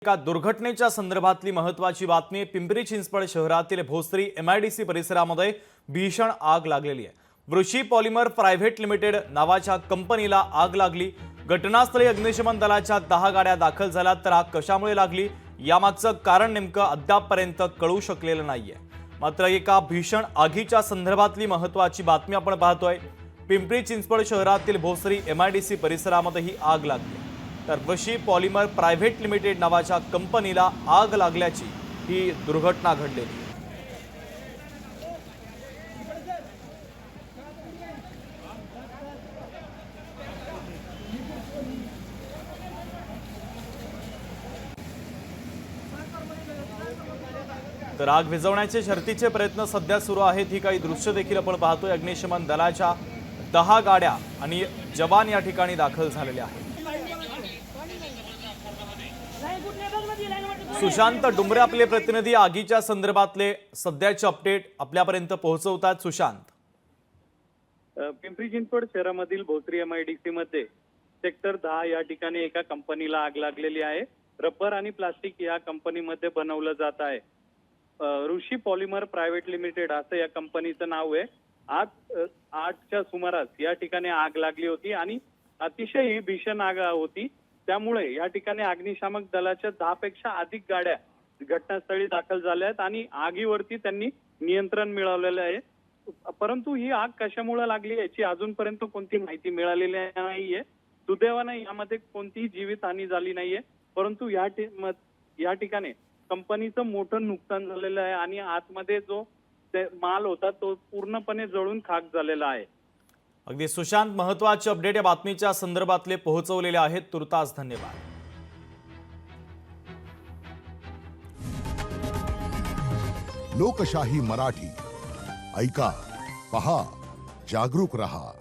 एका दुर्घटनेच्या संदर्भातली महत्त्वाची बातमी। पिंपरी चिंचवड शहरातील भोसरी एमआयडीसी परिसरामध्ये भीषण आग लागलेली आहे। वृषी पॉलिमर प्रायव्हेट लिमिटेड नावाच्या कंपनीला आग लागली। घटनास्थळी अग्निशमन दलाच्या 10 गाड्या दाखल झाल्या, तर आग कशामुळे लागली यामागचं कारण नेमकं अद्यापपर्यंत कळू शकलेलं नाहीये। मात्र एका भीषण आगीच्या संदर्भातली महत्त्वाची बातमी आपण पाहतोय। पिंपरी चिंचवड शहरातील भोसरी एमआयडीसी परिसरामध्ये ही आग लागली, तर वृषी पॉलिमर प्रायव्हेट लिमिटेड नावाच्या कंपनीला आग लागल्याची ही दुर्घटना घडलेली आहे। तर आग विझवण्याचे शर्थीचे प्रयत्न सध्या सुरू आहेत। ही काही दृश्य देखील आपण पाहतोय। अग्निशमन दलाच्या 10 गाड्या आणि जवान या ठिकाणी दाखल झालेले आहेत। सुशांत डुमरे आपले प्रतिनिधी आगीच्या संदर्भातले सध्याचे अपडेट आपल्यापर्यंत पोहोचवतात। सुशांत, पिंपरी चिंचवड शहरामधील भोसरी एमआयडीसी मध्ये सेक्टर 10 या ठिकाणी एका कंपनीला आग लागलेली आहे। रबर आणि प्लास्टिक या कंपनीमध्ये बनवलं जात आहे। ऋषी पॉलिमर प्रायव्हेट लिमिटेड असं या कंपनीचं नाव आहे। आज 8च्या सुमारास या ठिकाणी आग लागली होती आणि अतिशय ही भीषण आग होती। त्यामुळे या ठिकाणी अग्निशामक दलाच्या 10 पेक्षा अधिक गाड्या घटनास्थळी दाखल झाल्या आहेत आणि आगीवरती त्यांनी नियंत्रण मिळवलेलं आहे। परंतु ही आग कशामुळे लागली याची अजूनपर्यंत कोणती माहिती मिळालेली नाहीये। सुदैवाने यामध्ये कोणतीही जीवितहानी झाली नाहीये, परंतु या ठिकाणी कंपनीचं मोठं नुकसान झालेलं आहे आणि आतमध्ये जो माल होता तो पूर्णपणे जळून खाक झालेला आहे। अगदी सुशांत, महत्त्वाचे अपडेट या बातमीच्या संदर्भातले पोहोचवलेले आहेत। तुर्तास धन्यवाद। लोकशाही मराठी ऐका, पहा, जागरूक रहा।